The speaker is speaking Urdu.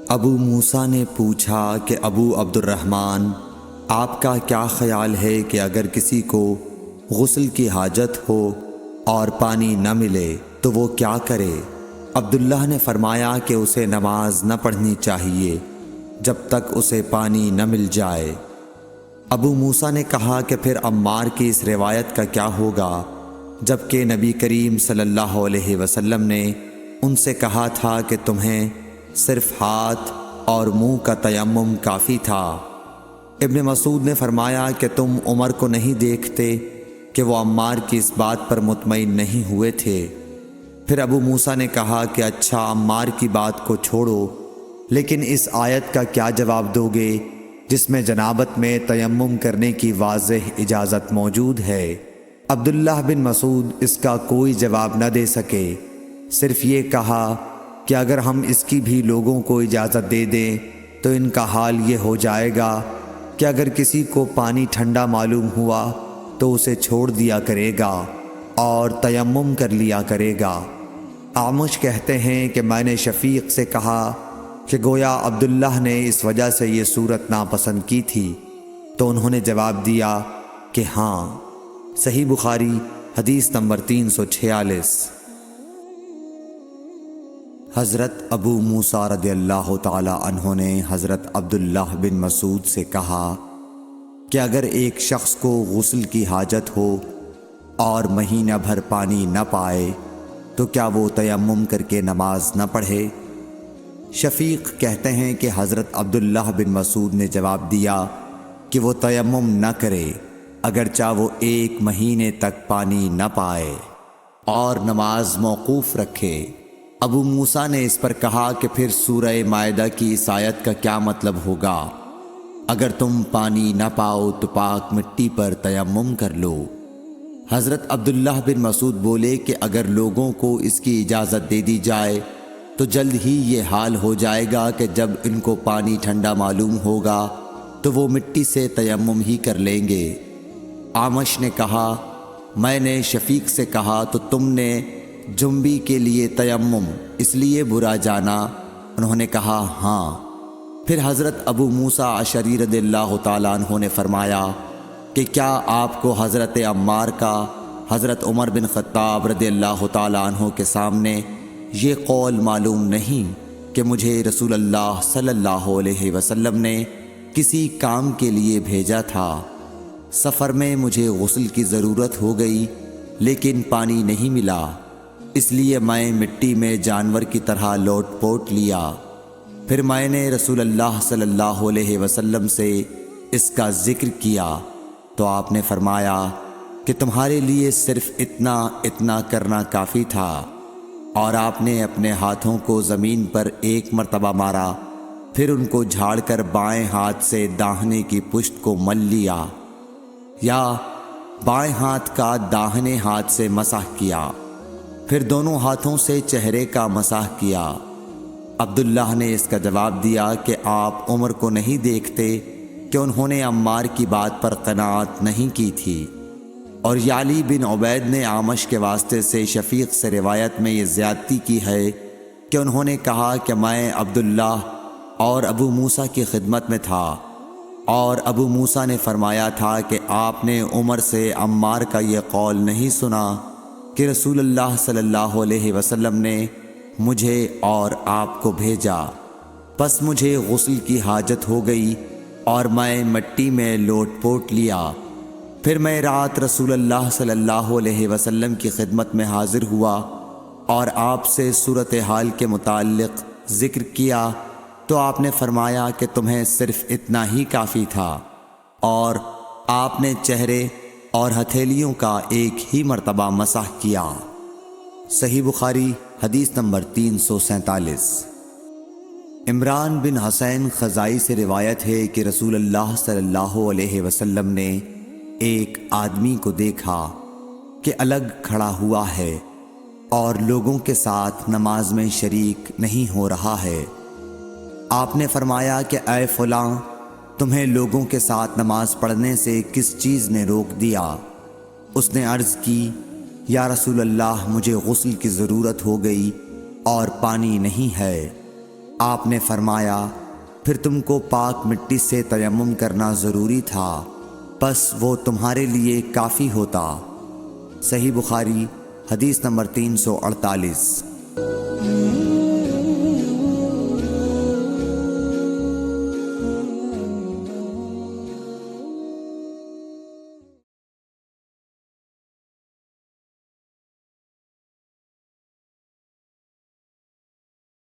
ابو موسیٰ نے پوچھا کہ ابو عبد الرحمن، آپ کا کیا خیال ہے کہ اگر کسی کو غسل کی حاجت ہو اور پانی نہ ملے تو وہ کیا کرے؟ عبداللہ نے فرمایا کہ اسے نماز نہ پڑھنی چاہیے جب تک اسے پانی نہ مل جائے۔ ابو موسیٰ نے کہا کہ پھر عمار کی اس روایت کا کیا ہوگا، جبکہ نبی کریم صلی اللہ علیہ وسلم نے ان سے کہا تھا کہ تمہیں صرف ہاتھ اور منہ کا تیمم کافی تھا۔ ابن مسعود نے فرمایا کہ تم عمر کو نہیں دیکھتے کہ وہ عمار کی اس بات پر مطمئن نہیں ہوئے تھے۔ پھر ابو موسیٰ نے کہا کہ اچھا، عمار کی بات کو چھوڑو، لیکن اس آیت کا کیا جواب دو گے جس میں جنابت میں تیمم کرنے کی واضح اجازت موجود ہے؟ عبداللہ بن مسعود اس کا کوئی جواب نہ دے سکے، صرف یہ کہا کہ اگر ہم اس کی بھی لوگوں کو اجازت دے دیں تو ان کا حال یہ ہو جائے گا کہ اگر کسی کو پانی ٹھنڈا معلوم ہوا تو اسے چھوڑ دیا کرے گا اور تیمم کر لیا کرے گا۔ اعمش کہتے ہیں کہ میں نے شفیق سے کہا کہ گویا عبداللہ نے اس وجہ سے یہ صورت ناپسند کی تھی، تو انہوں نے جواب دیا کہ ہاں۔ صحیح بخاری حدیث نمبر 346۔ حضرت ابو موسیٰ رضی اللہ تعالی عنہ نے حضرت عبداللہ بن مسعود سے کہا کہ اگر ایک شخص کو غسل کی حاجت ہو اور مہینہ بھر پانی نہ پائے تو کیا وہ تیمم کر کے نماز نہ پڑھے؟ شفیق کہتے ہیں کہ حضرت عبداللہ بن مسعود نے جواب دیا کہ وہ تیمم نہ کرے اگرچہ وہ 1 مہینے تک پانی نہ پائے اور نماز موقوف رکھے۔ ابو موسیٰ نے اس پر کہا کہ پھر سورہ مائدہ کی اس آیت کا کیا مطلب ہوگا؟ اگر تم پانی نہ پاؤ تو پاک مٹی پر تیمم کر لو۔ حضرت عبداللہ بن مسعود بولے کہ اگر لوگوں کو اس کی اجازت دے دی جائے تو جلد ہی یہ حال ہو جائے گا کہ جب ان کو پانی ٹھنڈا معلوم ہوگا تو وہ مٹی سے تیمم ہی کر لیں گے۔ اعمش نے کہا، میں نے شفیق سے کہا تو تم نے جنبی کے لیے تیمم اس لیے برا جانا؟ انہوں نے کہا ہاں۔ پھر حضرت ابو موسیٰ اشعری رضی اللہ تعالیٰ عنہ نے فرمایا کہ کیا آپ کو حضرت عمار کا حضرت عمر بن خطاب رضی اللہ تعالیٰ عنہ کے سامنے یہ قول معلوم نہیں کہ مجھے رسول اللہ صلی اللہ علیہ وسلم نے کسی کام کے لیے بھیجا تھا، سفر میں مجھے غسل کی ضرورت ہو گئی لیکن پانی نہیں ملا، اس لیے میں مٹی میں جانور کی طرح لوٹ پوٹ لیا۔ پھر میں نے رسول اللہ صلی اللہ علیہ وسلم سے اس کا ذکر کیا تو آپ نے فرمایا کہ تمہارے لیے صرف اتنا کرنا کافی تھا، اور آپ نے اپنے ہاتھوں کو زمین پر 1 مرتبہ مارا، پھر ان کو جھاڑ کر بائیں ہاتھ سے داہنے کی پشت کو مل لیا، یا بائیں ہاتھ کا داہنے ہاتھ سے مسح کیا، پھر دونوں ہاتھوں سے چہرے کا مسح کیا۔ عبداللہ نے اس کا جواب دیا کہ آپ عمر کو نہیں دیکھتے کہ انہوں نے عمار کی بات پر قناعت نہیں کی تھی؟ اور یعلی بن عبید نے اعمش کے واسطے سے شفیق سے روایت میں یہ زیادتی کی ہے کہ انہوں نے کہا کہ میں عبداللہ اور ابو موسیٰ کی خدمت میں تھا، اور ابو موسیٰ نے فرمایا تھا کہ آپ نے عمر سے عمار کا یہ قول نہیں سنا کہ رسول اللہ صلی اللہ علیہ وسلم نے مجھے اور آپ کو بھیجا، پس مجھے غسل کی حاجت ہو گئی اور میں مٹی میں لوٹ پوٹ لیا، پھر میں رات رسول اللہ صلی اللہ علیہ وسلم کی خدمت میں حاضر ہوا اور آپ سے صورتحال کے متعلق ذکر کیا تو آپ نے فرمایا کہ تمہیں صرف اتنا ہی کافی تھا، اور آپ نے چہرے اور ہتھیلیوں کا 1 ہی مرتبہ مسح کیا۔ صحیح بخاری حدیث نمبر 347۔ عمران بن حسین خزائی سے روایت ہے کہ رسول اللہ صلی اللہ علیہ وسلم نے ایک آدمی کو دیکھا کہ الگ کھڑا ہوا ہے اور لوگوں کے ساتھ نماز میں شریک نہیں ہو رہا ہے۔ آپ نے فرمایا کہ اے فلاں، تمہیں لوگوں کے ساتھ نماز پڑھنے سے کس چیز نے روک دیا؟ اس نے عرض کی، یا رسول اللہ، مجھے غسل کی ضرورت ہو گئی اور پانی نہیں ہے۔ آپ نے فرمایا پھر تم کو پاک مٹی سے تیمم کرنا ضروری تھا، بس وہ تمہارے لیے کافی ہوتا۔ صحیح بخاری حدیث نمبر 348۔